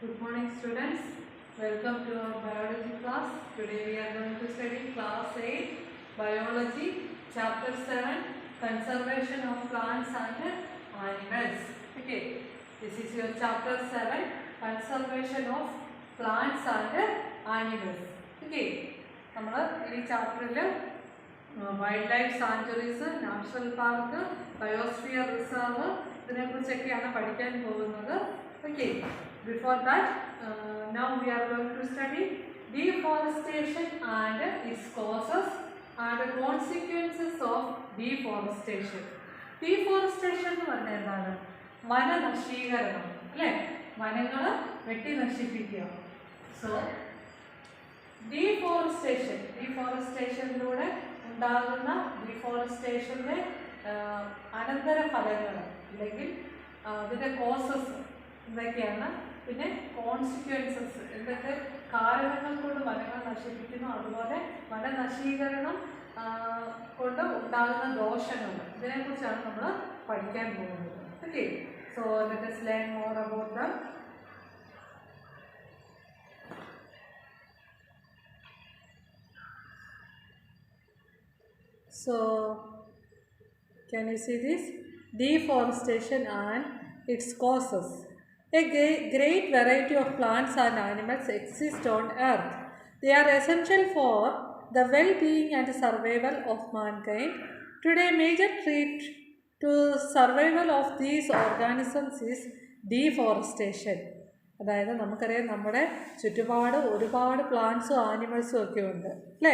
Good morning, students. Welcome to our biology class. Today we are going to study class 8 biology, chapter 7, conservation of plants and animals. Okay, this is your chapter 7, conservation of plants and animals. Okay, നമ്മൾ ഈ ചാപ്റ്ററിൽ wildlife sanctuaries, national park, biosphere reserve ഇതിനെക്കുറിച്ചൊക്കെയാണ് പഠിക്കാൻ പോകുന്നത്. Okay, before that, now we are going to study deforestation and its causes and the consequences of deforestation. Deforestation എന്ന് പറഞ്ഞാൽ എന്താണ്? വനനശീകരണം, അല്ലേ? വനങ്ങൾ വെട്ടി നശിപ്പിക്കുക. സോ ഡീഫോറസ്റ്റേഷനിലൂടെ ഉണ്ടാകുന്ന ഡീഫോറസ്റ്റേഷൻ്റെ അനന്തരഫലങ്ങൾ അല്ലെങ്കിൽ അതിൻ്റെ കോസസ് എന്തൊക്കെയാണ്, പിന്നെ കോൺസിക്വൻസസ് എന്തൊക്കെ കാരണങ്ങൾ കൊണ്ട് വനങ്ങൾ നശിപ്പിക്കുന്നു, അതുപോലെ വനനശീകരണം കൊണ്ട് ഉണ്ടാകുന്ന ദോഷങ്ങൾ, ഇതിനെക്കുറിച്ചാണ് നമ്മൾ പഠിക്കാൻ പോകുന്നത്. Okay, so let us learn more about them. So can you see this? Deforestation and its causes. A great variety of plants and animals exist on earth. They are essential for the well-being and survival of mankind. Today, major threat to survival of these organisms is deforestation. അതായത് നമുക്കറിയാം, നമ്മുടെ ചുറ്റുപാട് ഒരുപാട് പ്ലാന്റ്സും ആനിമൽസും ഒക്കെ ഉണ്ട്, അല്ലേ?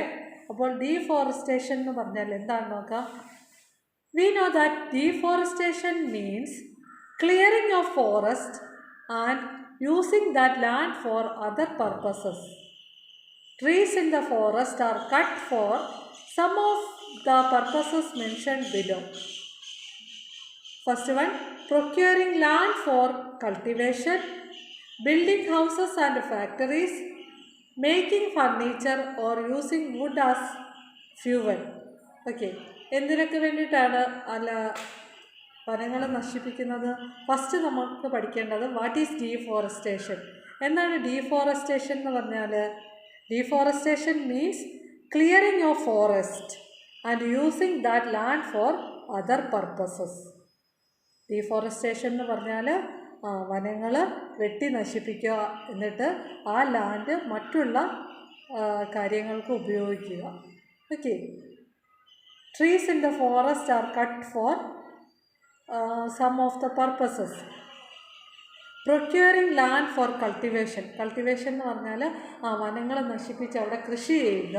അപ്പോൾ deforestation എന്ന് പറഞ്ഞാൽ എന്താണ് നോക്കാം. We know that deforestation means clearing of forest and using that land for other purposes. Trees in the forest are cut for some of the purposes mentioned below. First one, procuring land for cultivation, building houses and factories, making furniture or using wood as fuel. Okay, എന്തിനൊക്കെ വേണ്ടിയിട്ടാണ് വനങ്ങൾ നശിപ്പിക്കുന്നത്? First നമുക്ക് പഠിക്കേണ്ടത് what is deforestation. എന്താണ് deforestation എന്ന് പറഞ്ഞാൽ? Deforestation means clearing of forest and using that land for other purposes. Deforestation എന്ന് പറഞ്ഞാൽ വനങ്ങൾ വെട്ടി നശിപ്പിക്കുക, എന്നിട്ട് ആ ലാൻഡ് മറ്റുള്ള കാര്യങ്ങൾക്ക് ഉപയോഗിക്കുക. Okay, trees in the forest are cut for some of the purposes. Procuring land for cultivation. Cultivation എന്ന് പറഞ്ഞാൽ വനങ്ങളെ നശിപ്പിച്ച് അവിടെ കൃഷി ചെയ്യുക,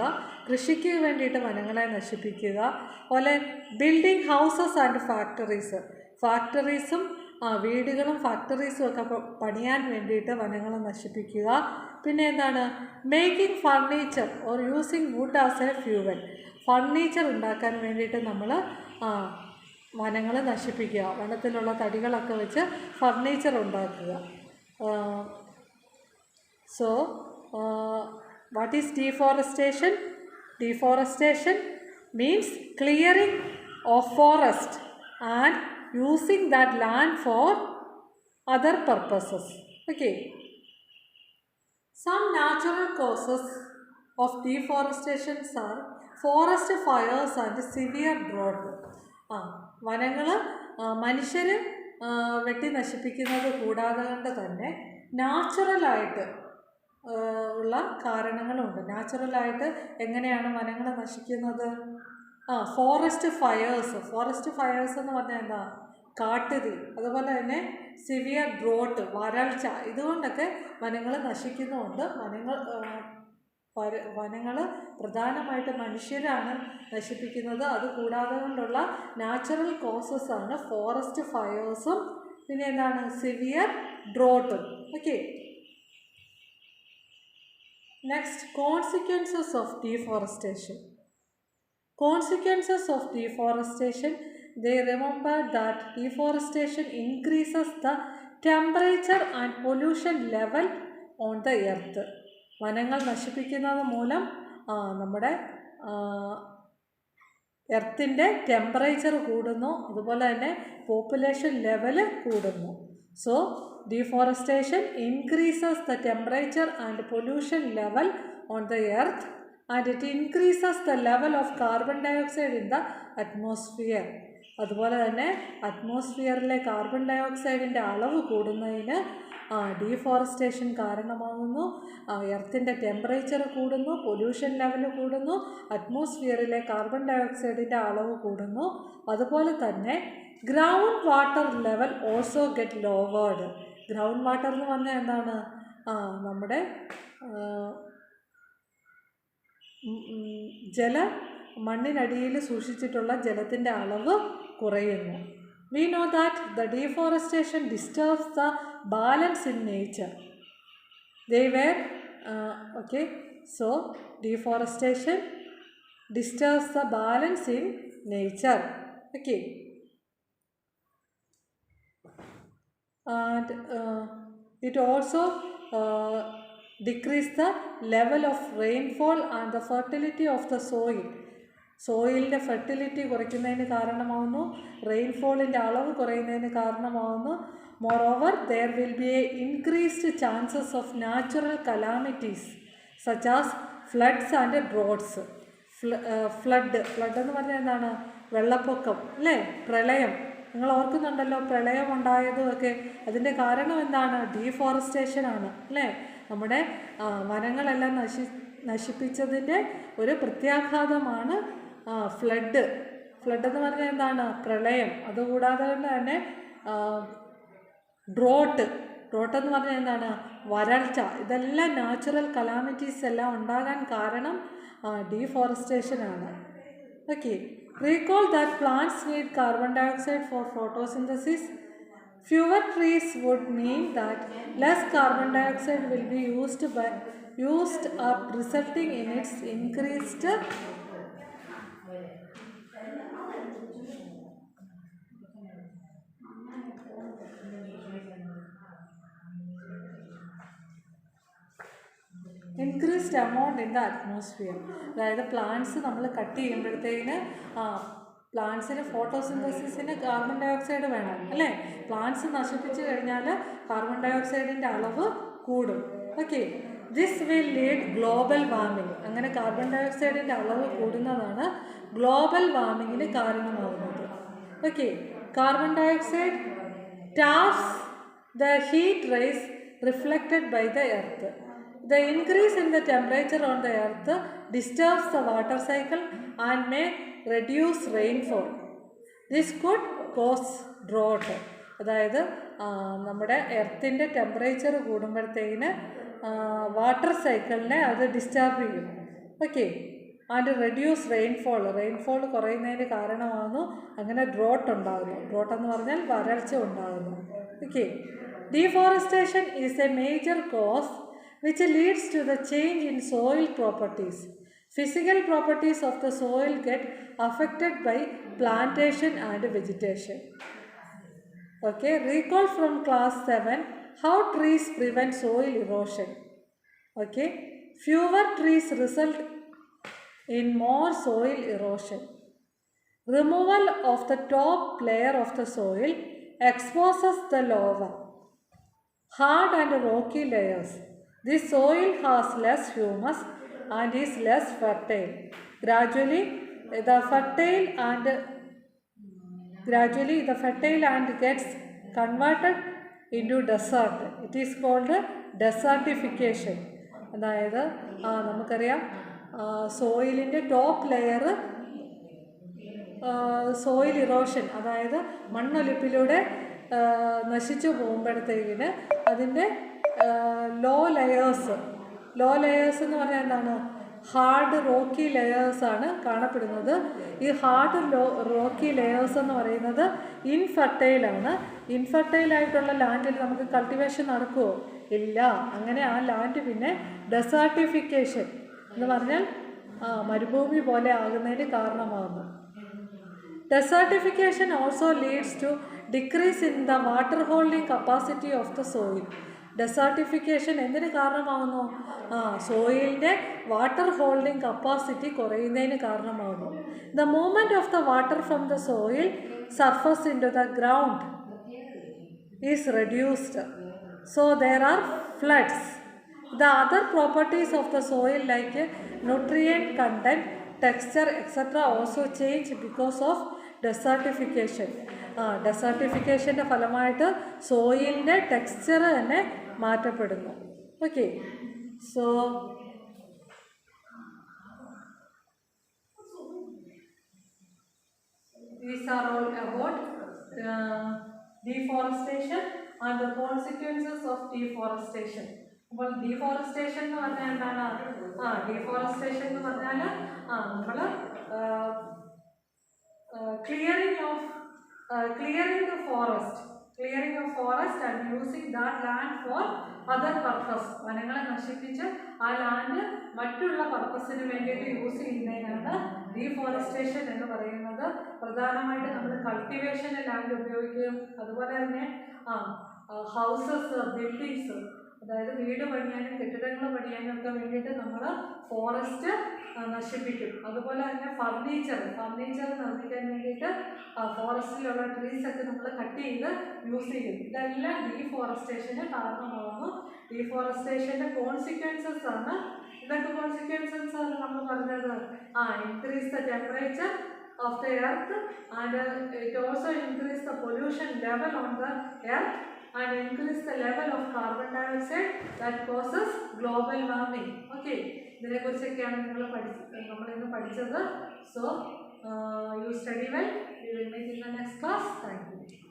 കൃഷിക്ക് വേണ്ടിയിട്ട് വനങ്ങളെ നശിപ്പിക്കുക. അതുപോലെ ബിൽഡിംഗ് ഹൗസസ് ആൻഡ് ഫാക്ടറീസ്, ഫാക്ടറീസും വീടുകളും ഫാക്ടറീസും ഒക്കെ പണിയാൻ വേണ്ടിയിട്ട് വനങ്ങളെ നശിപ്പിക്കുക. പിന്നെ എന്താണ്? Making furniture or using wood as a fuel. Furniture ഉണ്ടാക്കാൻ വേണ്ടിയിട്ട് നമ്മൾ വനങ്ങൾ നശിപ്പിക്കുക, വനത്തിലുള്ള തടികളൊക്കെ വെച്ച് ഫർണിച്ചർ ഉണ്ടാക്കുക. So what is deforestation? Deforestation means clearing of forest and using that land for other purposes. Okay, some natural causes of deforestations are forest fires and severe drought. വനങ്ങൾ മനുഷ്യർ വെട്ടി നശിപ്പിക്കുന്നത് കൂടാതെ കൊണ്ട് തന്നെ നാച്ചുറലായിട്ട് ഉള്ള കാരണങ്ങളുണ്ട്. നാച്ചുറലായിട്ട് എങ്ങനെയാണ് വനങ്ങൾ നശിക്കുന്നത്? ഫോറസ്റ്റ് ഫയേഴ്സ് എന്ന് പറഞ്ഞാൽ എന്താ? കാട്ടുതീ. അതുപോലെ തന്നെ സിവിയർ ഡ്രോട്ട്, വരൾച്ച, ഇതുകൊണ്ടൊക്കെ വനങ്ങൾ നശിക്കുന്നുണ്ട്. വനങ്ങൾ പ്രധാനമായിട്ട് മനുഷ്യരാണ് നശിപ്പിക്കുന്നത്. അതുകൂടാതെ കൊണ്ടുള്ള നാച്ചുറൽ കോസസ് ആണ് ഫോറസ്റ്റ് ഫയേഴ്സും പിന്നെ എന്താണ്? സിവിയർ ഡ്രോട്ടും. Okay, next, consequences of deforestation. Consequences of deforestation. They remember that deforestation increases the temperature and pollution level on the earth. വനങ്ങൾ നശിപ്പിക്കുന്നത് മൂലം നമ്മുടെ എർത്തിൻ്റെ ടെമ്പറേച്ചർ കൂടുന്നു, അതുപോലെ തന്നെ പോപ്പുലേഷൻ ലെവൽ കൂടുന്നു. So, deforestation increases the temperature and pollution level on the earth, and it increases the level of carbon dioxide in the atmosphere. അതുപോലെ തന്നെ അറ്റ്മോസ്ഫിയറിലെ കാർബൺ ഡയോക്സൈഡിൻ്റെ അളവ് കൂടുന്നതിന് ഡീഫോറസ്റ്റേഷൻ കാരണമാകുന്നു. എർത്തിൻ്റെ ടെമ്പറേച്ചർ കൂടുന്നു, പൊല്യൂഷൻ ലെവൽ കൂടുന്നു, അറ്റ്മോസ്ഫിയറിലെ കാർബൺ ഡയോക്സൈഡിൻ്റെ അളവ് കൂടുന്നു. അതുപോലെ തന്നെ ground water level also get lowered. Ground water എന്ന് പറഞ്ഞാൽ എന്താണ്? നമ്മുടെ മണ്ണിനടിയിൽ സൂക്ഷിച്ചിട്ടുള്ള ജലത്തിൻ്റെ അളവ് കുറയുന്നു. We know that the deforestation disturbs the balance in nature. So deforestation disturbs the balance in nature. Okay. And it also decrease the level of rainfall and the fertility of the soil. സോയിലിൻ്റെ fertility കുറയ്ക്കുന്നതിന് കാരണമാകുന്നു, റെയിൻഫോളിൻ്റെ അളവ് കുറയുന്നതിന് കാരണമാകുന്നു. Moreover there will be a increased chances of natural calamities such as floods and droughts. Flood എന്ന് പറഞ്ഞാൽ എന്താണ്? വെള്ളപ്പൊക്കം അല്ലേ, പ്രളയം. നിങ്ങൾ ഓർക്കുന്നുണ്ടല്ലോ പ്രളയം ഉണ്ടായതുമൊക്കെ. അതിൻ്റെ കാരണം എന്താണ്? ഡീഫോറസ്റ്റേഷനാണ് അല്ലേ. നമ്മുടെ വനങ്ങളെല്ലാം നശിപ്പിച്ചതിൻ്റെ ഒരു പ്രത്യാഘാതമാണ് ഫ്ലഡ് എന്ന് പറഞ്ഞാൽ എന്താണ്? പ്രളയം. അതുകൂടാതെ തന്നെ ഡ്രോട്ട് എന്ന് പറഞ്ഞാൽ എന്താണ്? വരൾച്ച. ഇതെല്ലാം നാച്ചുറൽ കലാമിറ്റീസ് എല്ലാം ഉണ്ടാകാൻ കാരണം ഡീഫോറസ്റ്റേഷനാണ്. Okay. Recall that plants need carbon dioxide for photosynthesis. Fewer trees would mean that less carbon dioxide will be used up, resulting in its increased amount in the atmosphere. അതായത് plants നമ്മൾ cut ചെയ്യുമ്പോഴത്തേക്കിന് പ്ലാന്റ്സിന് ഫോട്ടോസിന്തസിസിന് carbon dioxide വേണം അല്ലേ. Plants നശിപ്പിച്ചു കഴിഞ്ഞാൽ carbon ഡയോക്സൈഡിൻ്റെ അളവ് കൂടും. Okay. This will lead global warming. അങ്ങനെ carbon ഡയോക്സൈഡിൻ്റെ അളവ് കൂടുന്നതാണ് ഗ്ലോബൽ വാർമിങ്ങിന് കാരണമാകുന്നത്. Okay. Carbon dioxide traps the heat rays reflected by the earth. The increase in the temperature on the earth disturbs the water cycle and may reduce rainfall. This could cause drought. അതായത് നമ്മുടെ എർത്തിൻ്റെ temperature കൂടുമ്പോഴത്തേക്കിന് water സൈക്കിളിനെ അത് disturb ചെയ്യും. Okay. And reduce rainfall കുറയുന്നതിന് കാരണമാകുന്നു. അങ്ങനെ drought ഉണ്ടാകുന്നു. Drought എന്ന് പറഞ്ഞാൽ വരൾച്ച ഉണ്ടാകുന്നു. Okay. Deforestation is A major cos which leads to the change in soil properties. Physical properties of the soil get affected by plantation and vegetation. Okay, recall from class 7 how trees prevent soil erosion. Okay, fewer trees result in more soil erosion. Removal of the top layer of the soil exposes the lower, hard and rocky layers. This soil has less humus and is less fertile. Gradually the fertile and gets converted into desert. It is called desertification. അതായത് നമുക്കറിയാം സോയിലിൻ്റെ top layer soil erosion, അതായത് മണ്ണൊലിപ്പിലൂടെ നശിച്ചു പോകുമ്പോഴത്തേക്കിന് അതിൻ്റെ law layers എന്ന് പറഞ്ഞാൽ എന്താണ്? Hard Rocky ലെയേഴ്സാണ് കാണപ്പെടുന്നത്. ഈ ഹാർഡ് റോക്കി ലെയേഴ്സ് എന്ന് പറയുന്നത് ഇൻഫെർട്ടൈലാണ്. ഇൻഫെർട്ടൈലായിട്ടുള്ള ലാൻഡിൽ നമുക്ക് കൾട്ടിവേഷൻ നടക്കുമോ? ഇല്ല. അങ്ങനെ ആ ലാൻഡ് പിന്നെ ഡെസർട്ടിഫിക്കേഷൻ എന്ന് പറഞ്ഞാൽ മരുഭൂമി പോലെ ആകുന്നതിന് കാരണമാകുന്നു. Desertification also leads to decrease in the water holding capacity of the soil. Desertification എന്തിന് കാരണമാകുന്നു? സോയിലിൻ്റെ വാട്ടർ ഹോൾഡിംഗ് കപ്പാസിറ്റി കുറയുന്നതിന് കാരണമാകുന്നു. The movement of the water from the soil surface into the ground is reduced. So there are floods. The other properties of the soil like nutrient content, texture, etc. also change because of desertification. ഡെസർട്ടിഫിക്കേഷൻ്റെ ഫലമായിട്ട് സോയിലിൻ്റെ texture തന്നെ മാറ്റപ്പെടുന്നു. Okay, so these are all about deforestation and the consequences of deforestation. അപ്പോൾ deforestation എന്ന് പറഞ്ഞാൽ എന്താണ്? Deforestation എന്ന് പറഞ്ഞാൽ നമ്മൾ clearing the forest and using that land for other purpose. വനങ്ങളെ നശിപ്പിച്ച് ആ ലാൻഡ് മറ്റുള്ള പർപ്പസിന് വേണ്ടിയിട്ട് യൂസ് ചെയ്യുന്നതിനാണ് ഡീഫോറസ്റ്റേഷൻ എന്ന് പറയുന്നത്. പ്രധാനമായിട്ട് നമ്മൾ കൾട്ടിവേഷന് ലാൻഡ് ഉപയോഗിക്കുകയും അതുപോലെ തന്നെ ഹൗസസ്, ബിൽഡിങ്സ്, അതായത് വീട് പണിയാനും കെട്ടിടങ്ങൾ പണിയാനും ഒക്കെ വേണ്ടിയിട്ട് നമ്മൾ ഫോറസ്റ്റ് നശിപ്പിക്കും. അതുപോലെ തന്നെ ഫർണിച്ചർ നിർമ്മിക്കാൻ വേണ്ടിയിട്ട് ഫോറസ്റ്റിലുള്ള ട്രീസൊക്കെ നമ്മൾ കട്ട് ചെയ്ത് യൂസ് ചെയ്യും. ഇതെല്ലാം ഡീഫോറസ്റ്റേഷന് കാരണമാകുന്നു. ഡീഫോറസ്റ്റേഷൻ്റെ കോൺസിക്വൻസസ് ആണ്. ഇതൊക്കെ കോൺസിക്വൻസസ് ആണ് നമ്മൾ പറഞ്ഞത്. Increase the temperature of the earth and it also increase the pollution level on the earth and increase the level of carbon dioxide that causes global warming. Okay, ഇതിനെ കുറിച്ചൊക്കെയാണ് നമ്മൾ ഇന്ന് പഠിച്ചത്. So you study well. We will meet in the next class. Thank you.